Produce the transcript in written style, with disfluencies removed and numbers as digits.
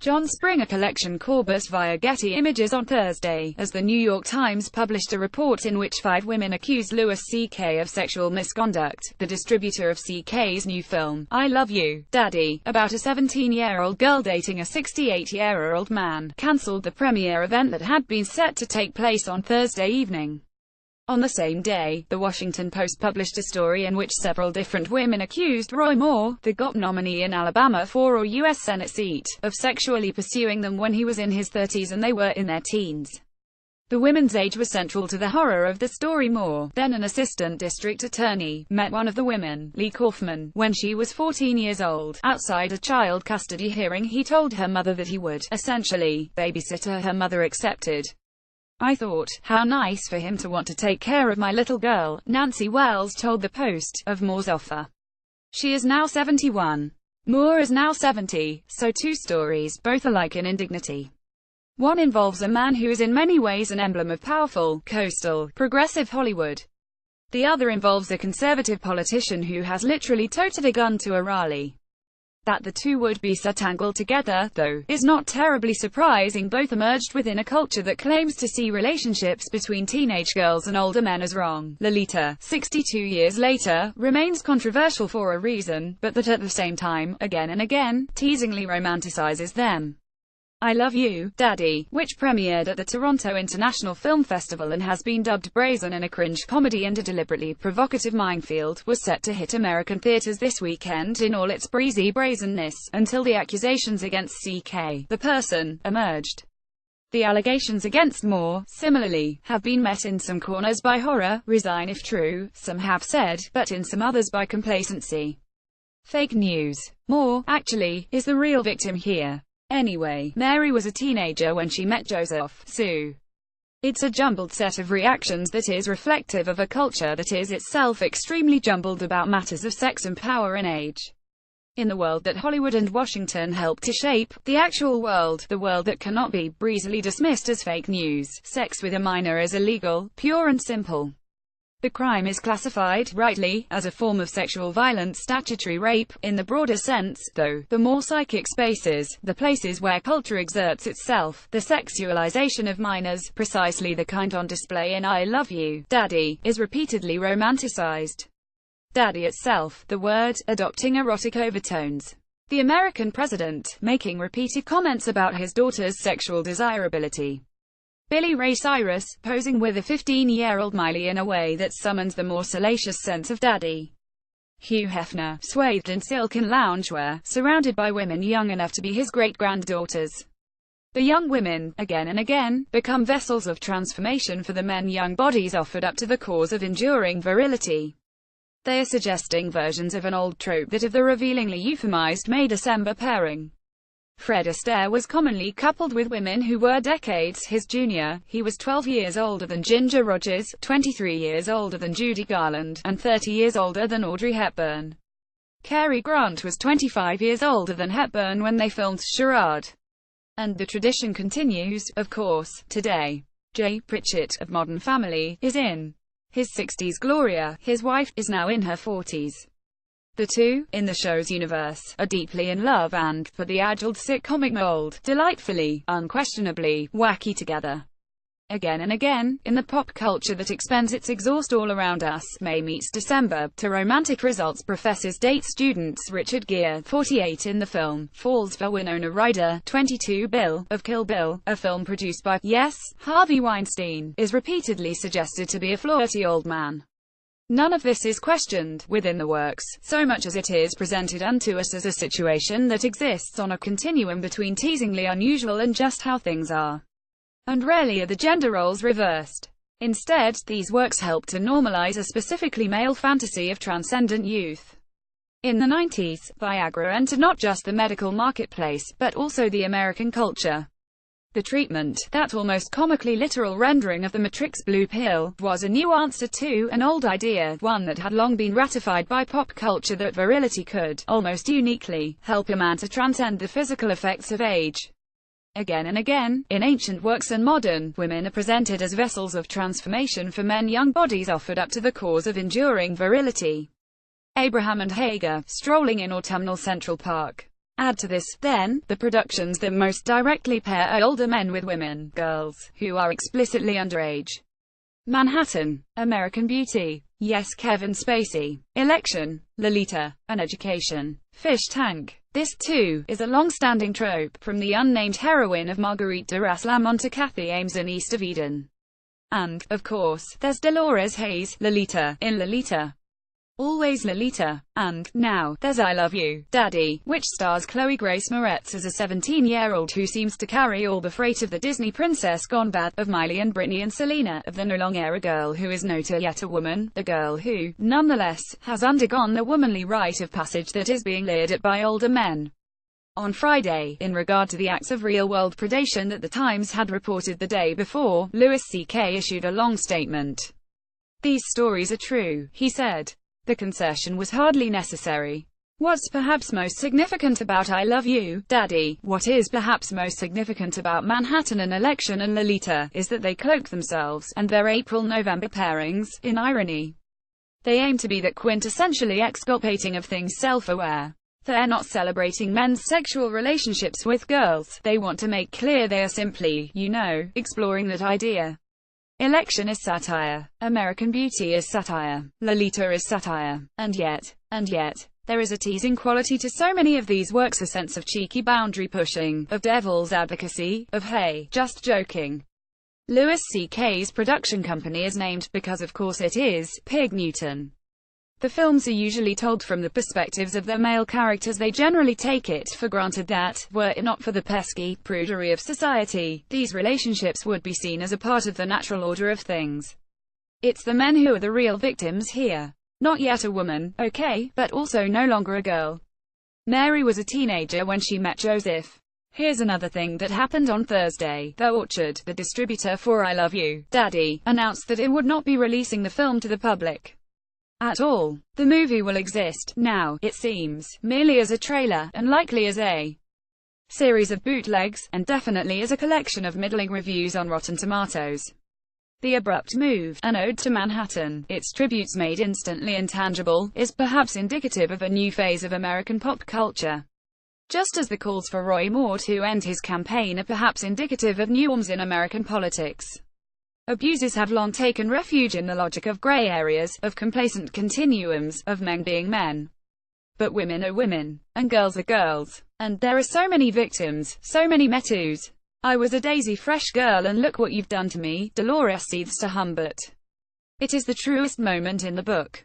John Springer collection Corbus via Getty Images on Thursday, as the New York Times published a report in which 5 women accused Louis C.K. of sexual misconduct. The distributor of C.K.'s new film, I Love You, Daddy, about a 17-year-old girl dating a 68-year-old man, cancelled the premiere event that had been set to take place on Thursday evening. On the same day, The Washington Post published a story in which several different women accused Roy Moore, the GOP nominee in Alabama for a U.S. Senate seat, of sexually pursuing them when he was in his 30s and they were in their teens. The women's age was central to the horror of the story. Moore, then an assistant district attorney, met one of the women, Lee Kaufman, when she was 14 years old. Outside a child custody hearing, he told her mother that he would, essentially, babysit her. Her mother accepted. I thought, how nice for him to want to take care of my little girl, Nancy Wells told the Post, of Moore's offer. She is now 71. Moore is now 70, so 2 stories, both alike in indignity. One involves a man who is in many ways an emblem of powerful, coastal, progressive Hollywood. The other involves a conservative politician who has literally toted a gun to a rally. That the two would be so tangled together, though, is not terribly surprising. Both emerged within a culture that claims to see relationships between teenage girls and older men as wrong. Lolita, 62 years later, remains controversial for a reason, but that at the same time, again and again, teasingly romanticizes them. I Love You, Daddy, which premiered at the Toronto International Film Festival and has been dubbed brazen and a cringe comedy and a deliberately provocative minefield, was set to hit American theaters this weekend in all its breezy brazenness, until the accusations against C.K., the person, emerged. The allegations against Moore, similarly, have been met in some corners by horror, resign if true, some have said, but in some others by complacency. Fake news. Moore, actually, is the real victim here. Anyway, Mary was a teenager when she met Joseph, Sue. It's a jumbled set of reactions that is reflective of a culture that is itself extremely jumbled about matters of sex and power and age. In the world that Hollywood and Washington helped to shape, the actual world, the world that cannot be breezily dismissed as fake news, sex with a minor is illegal, pure and simple. The crime is classified, rightly, as a form of sexual violence, statutory rape, in the broader sense, though, the more psychic spaces, the places where culture exerts itself, the sexualization of minors, precisely the kind on display in I Love You, Daddy, is repeatedly romanticized. Daddy itself, the word, adopting erotic overtones. The American president, making repeated comments about his daughter's sexual desirability. Billy Ray Cyrus, posing with a 15-year-old Miley in a way that summons the more salacious sense of daddy. Hugh Hefner, swathed in silk and loungewear, surrounded by women young enough to be his great-granddaughters. The young women, again and again, become vessels of transformation for the men, young bodies offered up to the cause of enduring virility. They are suggesting versions of an old trope that of the revealingly euphemized May December pairing. Fred Astaire was commonly coupled with women who were decades his junior. He was 12 years older than Ginger Rogers, 23 years older than Judy Garland, and 30 years older than Audrey Hepburn. Cary Grant was 25 years older than Hepburn when they filmed Charade. And the tradition continues, of course, today. Jay Pritchett, of Modern Family, is in his 60s. Gloria, his wife, is now in her 40s. The two, in the show's universe, are deeply in love and, for the adult sitcomic mold, delightfully, unquestionably, wacky together. Again and again, in the pop culture that expends its exhaust all around us, May meets December, to romantic results. Professors date students. Richard Gere, 48 in the film, falls for Winona Ryder, 22. Bill, of Kill Bill, a film produced by, yes, Harvey Weinstein, is repeatedly suggested to be a flirty old man. None of this is questioned within the works, so much as it is presented unto us as a situation that exists on a continuum between teasingly unusual and just how things are. And rarely are the gender roles reversed. Instead, these works help to normalize a specifically male fantasy of transcendent youth. In the 90s, Viagra entered not just the medical marketplace, but also the American culture. The treatment, that almost comically literal rendering of the Matrix blue pill, was a new answer to an old idea, one that had long been ratified by pop culture, that virility could, almost uniquely, help a man to transcend the physical effects of age. Again and again, in ancient works and modern, women are presented as vessels of transformation for men, young bodies offered up to the cause of enduring virility. Abraham and Hagar, strolling in autumnal Central Park. Add to this, then, the productions that most directly pair older men with women, girls, who are explicitly underage. Manhattan, American Beauty, Yes Kevin Spacey, Election, Lolita, and Education, Fish Tank. This, too, is a long-standing trope, from the unnamed heroine of Marguerite Duras Lamont to Kathy Ames in East of Eden. And, of course, there's Dolores Hayes, Lolita, in Lolita. Always Lolita. And, now, there's I Love You, Daddy, which stars Chloe Grace Moretz as a 17-year-old who seems to carry all the freight of the Disney princess gone bad, of Miley and Britney and Selena, of the no longer a girl who is not yet a woman, the girl who, nonetheless, has undergone the womanly rite of passage that is being leered at by older men. On Friday, in regard to the acts of real-world predation that the Times had reported the day before, Louis C.K. issued a long statement. "These stories are true," he said. "The concession was hardly necessary. What's perhaps most significant about I Love You, Daddy, what is perhaps most significant about Manhattan and Election and Lolita, is that they cloak themselves, and their April-November pairings, in irony. They aim to be that quintessentially exculpating of things self-aware. They're not celebrating men's sexual relationships with girls, they want to make clear they are simply, exploring that idea. Election is satire. American Beauty is satire. Lolita is satire. And yet, there is a teasing quality to so many of these works, a sense of cheeky boundary pushing, of devil's advocacy, of hey, just joking." Louis C.K.'s production company is named, because of course it is, Pig Newton. The films are usually told from the perspectives of their male characters. They generally take it for granted that, were it not for the pesky prudery of society, these relationships would be seen as a part of the natural order of things. It's the men who are the real victims here. Not yet a woman, okay, but also no longer a girl. Mary was a teenager when she met Joseph. Here's another thing that happened on Thursday. The Orchard, the distributor for I Love You, Daddy, announced that it would not be releasing the film to the public at all. The movie will exist, now, it seems, merely as a trailer, and likely as a series of bootlegs, and definitely as a collection of middling reviews on Rotten Tomatoes. The abrupt move, an ode to Manhattan, its tributes made instantly intangible, is perhaps indicative of a new phase of American pop culture. Just as the calls for Roy Moore to end his campaign are perhaps indicative of new norms in American politics. Abusers have long taken refuge in the logic of gray areas, of complacent continuums, of men being men. But women are women, and girls are girls. And there are so many victims, so many metus. I was a daisy fresh girl and look what you've done to me, Dolores seethes to Humbert. It is the truest moment in the book.